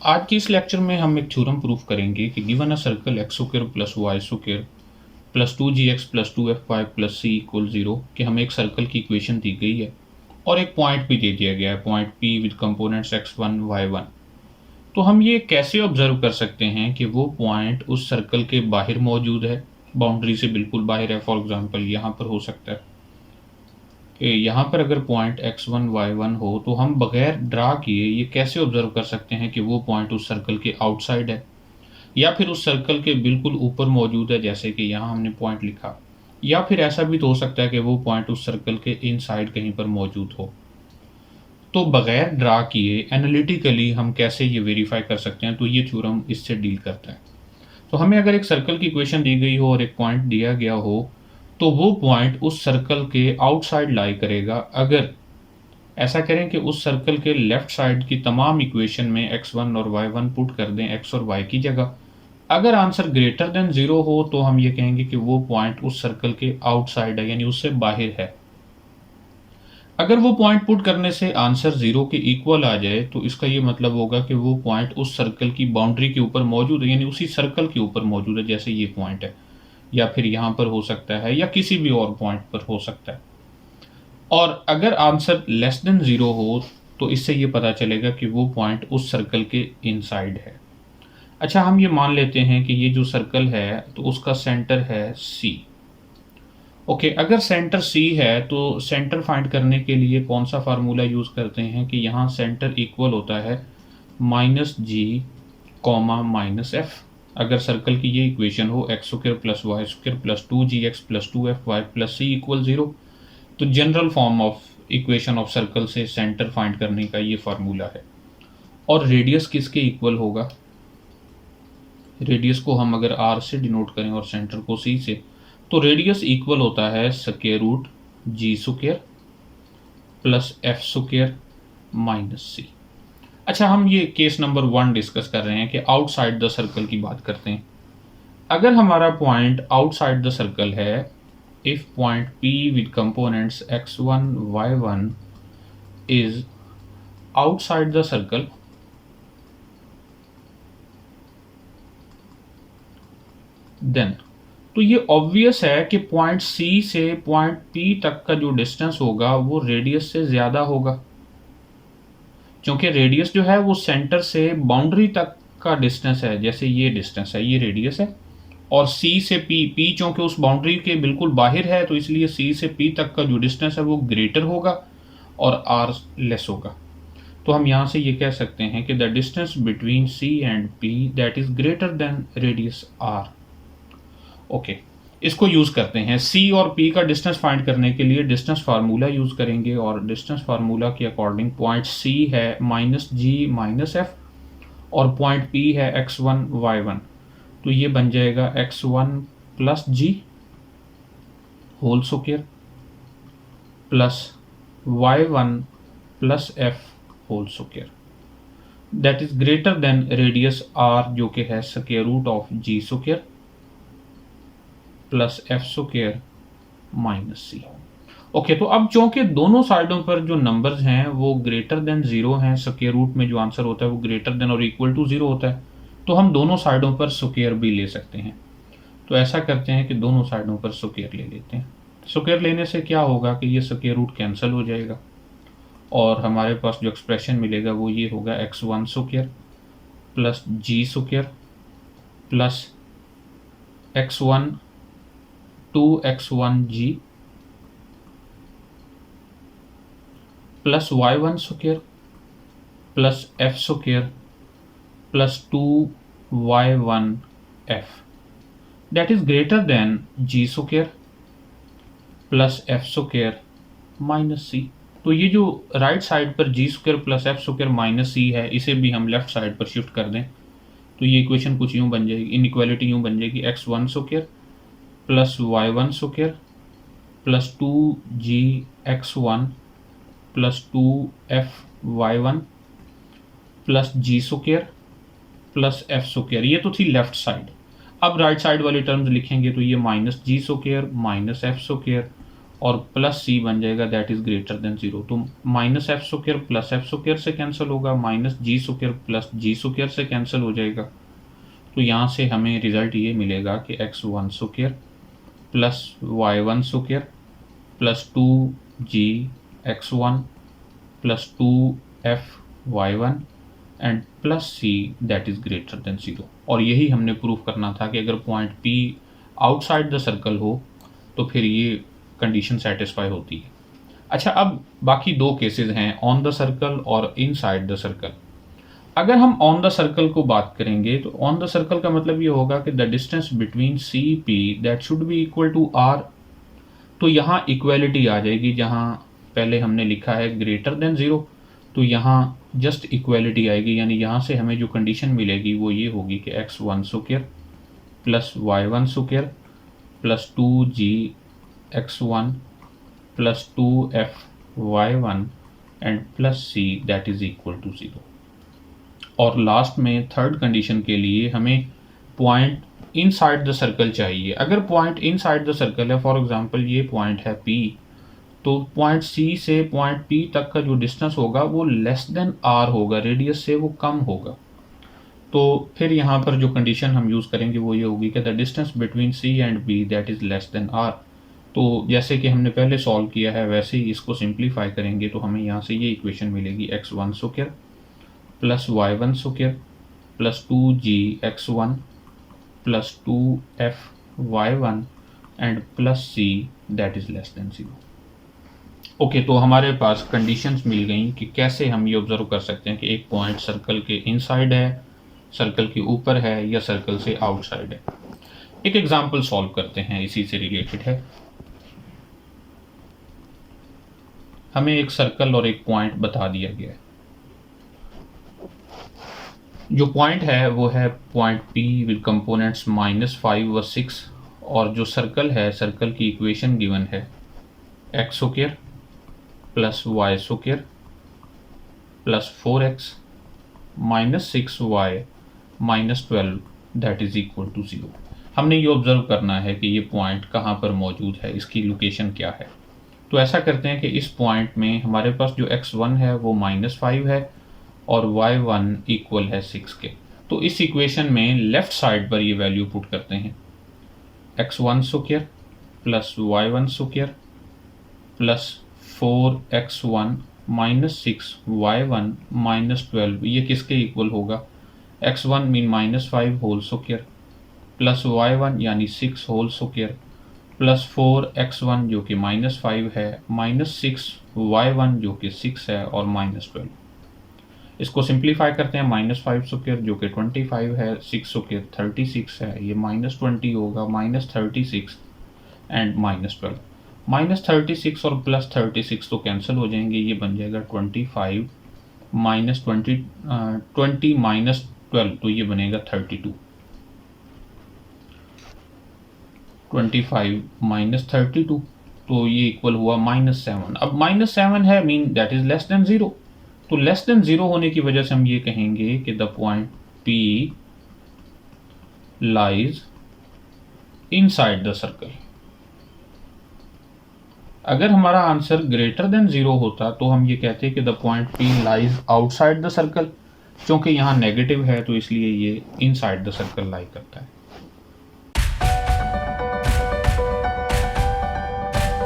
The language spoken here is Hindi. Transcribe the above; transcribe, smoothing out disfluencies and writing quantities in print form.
आज के इस लेक्चर में हम एक थ्योरम प्रूफ करेंगे कि given a circle x square plus y square plus 2gx plus 2fy plus c equal 0 कि हमें एक सर्कल की इक्वेशन दी गई है और एक पॉइंट भी दे दिया गया है, point p with components x1 y1। तो हम ये कैसे ऑब्जर्व कर सकते हैं कि वो पॉइंट उस सर्कल के बाहर मौजूद है, बाउंड्री से बिल्कुल बाहर है। फॉर एग्जांपल यहाँ पर हो सकता है कि यहाँ पर अगर पॉइंट x1 y1 हो तो हम बगैर ड्रा किए ये कैसे ऑब्जर्व कर सकते हैं कि वो पॉइंट उस सर्कल के आउटसाइड है या फिर उस सर्कल के बिल्कुल ऊपर मौजूद है, जैसे कि यहाँ हमने पॉइंट लिखा। या फिर ऐसा भी तो हो सकता है कि वो पॉइंट उस सर्कल के इनसाइड कहीं पर मौजूद हो। तो बगैर ड्रा किए एनालिटिकली हम कैसे ये वेरीफाई कर सकते हैं, तो ये थ्योरम इससे डील करता है। तो हमें अगर एक सर्कल की इक्वेशन दी गई हो और एक पॉइंट दिया गया हो तो वो पॉइंट उस सर्कल के आउटसाइड लाई करेगा अगर ऐसा करें कि उस सर्कल के लेफ्ट साइड की तमाम इक्वेशन में x1 और y1 पुट कर दें x और y की जगह। अगर आंसर ग्रेटर देन 0 हो तो हम ये कहेंगे कि वो पॉइंट उस सर्कल के आउटसाइड है, यानी उससे बाहर है। अगर वो पॉइंट पुट करने से आंसर 0 के इक्वल आ जाए तो इसका ये मतलब होगा कि वो पॉइंट उस सर्कल की बाउंड्री के ऊपर मौजूद है, यानी उसी सर्कल के ऊपर मौजूद है, जैसे ये पॉइंट है या फिर यहाँ पर हो सकता है या किसी भी और पॉइंट पर हो सकता है। और अगर आंसर लेस देन 0 हो तो इससे ये पता चलेगा कि वो पॉइंट उस सर्कल के इनसाइड है। अच्छा, हम ये मान लेते हैं कि ये जो सर्कल है तो उसका सेंटर है C। ओके, अगर सेंटर C है तो सेंटर फाइंड करने के लिए कौन सा फार्मूला यूज़ करते हैं कि यहाँ सेंटर इक्वल होता है -g, -f। अगर सर्कल की ये इक्वेशन हो x square plus y square plus 2gx plus 2fy plus c equal 0, तो general form of equation of circle से सेंटर फाइंड करने का ये फार्मूला है। और रेडियस किसके इक्वल होगा? रेडियस को हम अगर r से डिनोट करें और सेंटर को c से, तो रेडियस इक्वल होता है square root g square plus f square minus c। अच्छा, हम ये केस नंबर 1 डिस्कस कर रहे हैं कि आउटसाइड द सर्कल की बात करते हैं। अगर हमारा पॉइंट आउटसाइड द सर्कल है, if point p with components x1 y1 is outside the circle, then तो ये ऑब्वियस है कि पॉइंट C से पॉइंट P तक का जो डिस्टेंस होगा वो रेडियस से ज़्यादा होगा, क्योंकि रेडियस जो है वो सेंटर से बाउंड्री तक का डिस्टेंस है। जैसे ये डिस्टेंस है, ये रेडियस है, और C से P चूँकि उस बाउंड्री के बिल्कुल बाहर है तो इसलिए C से P तक का जो डिस्टेंस है वो ग्रेटर होगा और R लेस होगा। तो हम यहाँ से ये कह सकते हैं कि the distance between C and P that is greater than radius R। Okay, इसको यूज़ करते हैं। C और P का डिस्टेंस फाइंड करने के लिए डिस्टेंस फार्मूला यूज़ करेंगे और डिस्टेंस फार्मूला के अकॉर्डिंग पॉइंट C है -g -f और पॉइंट P है x1 y1, तो ये बन जाएगा x1 plus g whole square plus y1 plus f whole square that is greater than radius r, जो कि है square root of g square plus f square minus c। Okay, तो अब चूंकि दोनों साइडों पर जो नंबर्स हैं वो ग्रेटर देन 0 हैं, स्क्वायर रूट में जो आंसर होता है वो ग्रेटर देन और इक्वल टू 0 होता है, तो हम दोनों साइडों पर स्क्वायर भी ले सकते हैं। तो ऐसा करते हैं कि दोनों साइडों पर स्क्वायर ले लेते हैं। स्क्वायर लेने से क्या होगा कि ये स्क्वायर रूट कैंसिल हो जाएगा और हमारे पास जो एक्सप्रेशन मिलेगा वो ये होगा x1 square plus g square plus x1 2x1g plus y1 square plus f square plus 2y1f that is greater then g square plus f square minus c। तो ये जो राइट साइड पर g square plus f square minus c है, इसे भी हम लेफ्ट साइड पर शिफ्ट कर दें तो ये इक्वेशन कुछ यूँ बन जाएगी, इनइक्वालिटी यूँ बन जाएगी x1 square plus y1 square plus 2gx1 plus 2fy1 plus g square plus f square. ये तो थी लेफ्ट साइड। अब राइट साइड वाली टर्म्स लिखेंगे तो ये minus g square minus f square और प्लस सी बन जाएगा दैट इज ग्रेटर देन 0। तो minus F square plus F square से कैंसिल होगा, माइनस जी स्क्वायर प्लस जी स्क्वायर से कैंसिल हो जाएगा। तो यहाँ से हमें रिजल्ट ये मिलेगा कि x1 square plus y1 square plus 2g(x1) plus 2f(y1) and plus C that is greater then 0। और यही हमने प्रूफ करना था कि अगर point P outside the circle हो तो फिर ये कंडीशन सेटिस्फाई होती है। अच्छा, अब बाकी दो केसेस हैं, ऑन द सर्कल और इनसाइड द सर्कल। अगर हम ऑन द सर्कल को बात करेंगे तो ऑन द सर्कल का मतलब ये होगा कि the distance between C P that should be equal to R. तो यहाँ इक्वलिटी आ जाएगी, जहाँ पहले हमने लिखा है ग्रेटर देन 0, तो यहाँ जस्ट इक्वलिटी आएगी, यानी यहाँ से हमें जो कंडीशन मिलेगी वो ये होगी कि x1 square plus y1 square plus 2g(x1) plus 2f(y1) and plus C that is equal to 0। और लास्ट में थर्ड कंडीशन के लिए हमें पॉइंट इनसाइड द सर्कल चाहिए। अगर पॉइंट इनसाइड द सर्कल है, फॉर एग्जांपल ये पॉइंट है P, तो पॉइंट C से पॉइंट P तक का जो डिस्टेंस होगा वो लेस देन R होगा, रेडियस से वो कम होगा। तो फिर यहाँ पर जो कंडीशन हम यूज़ करेंगे वो ये होगी कि the distance between C and B that is less than R। तो जैसे कि हमने पहले सॉल्व किया है वैसे ही इसको सिंप्लीफाई करेंगे तो हमें यहाँ से ये इक्वेशन मिलेगी x1 square plus y1 square plus 2g(x1) plus 2f(y1) and plus c that is less than 0। Okay, तो हमारे पास कंडीशंस मिल गई कि कैसे हम ये ऑब्जर्व कर सकते हैं कि एक पॉइंट सर्कल के इनसाइड है, सर्कल के ऊपर है या सर्कल से आउटसाइड है। एक एग्जांपल सॉल्व करते हैं, इसी से रिलेटेड है। हमें एक सर्कल और एक पॉइंट बता दिया गया है। जो पॉइंट है वो है पॉइंट P विद कंपोनेंट्स -5 व 6, और जो सर्कल है, सर्कल की इक्वेशन गिवन है x square plus y square plus 4x minus 6y minus 12 that is equal to 0। हमने ये ऑब्जर्व करना है कि ये पॉइंट कहाँ पर मौजूद है, इसकी लोकेशन क्या है। तो ऐसा करते हैं कि इस पॉइंट में हमारे पास जो x1 है वो -5 है और y1 इक्वल है 6 के। तो इस इक्वेशन में लेफ्ट साइड पर ये वैल्यू पुट करते हैं, x1 square plus y1 square plus 4x1 minus 6y1 minus 12, ये किसके इक्वल होगा, x1 mean -5 whole square plus y1 यानी 6 होल स्क्वायर प्लस 4x1 जो कि -5 है माइनस 6y1 जो कि 6 है और माइनस 12। इसको सिंप्लीफाई करते हैं, -5 स्क्वायर जो कि 25 है, 6 स्क्वायर 36 है, ये -20 होगा, -36 एंड -12। -36 और +36 तो कैंसिल हो जाएंगे, ये बन जाएगा 25 माइनस 20 माइनस 12, तो ये बनेगा 32। 25 माइनस 32, तो ये इक्वल हुआ -7। अब -7 है mean that is less than 0। तो लेस देन 0 होने की वजह से हम ये कहेंगे कि the point P lies inside the circle. अगर हमारा आंसर ग्रेटर देन 0 होता तो हम ये कहते कि the point P lies outside the circle. क्योंकि यहाँ नेगेटिव है तो इसलिए ये इनसाइड द सर्कल लाई करता है।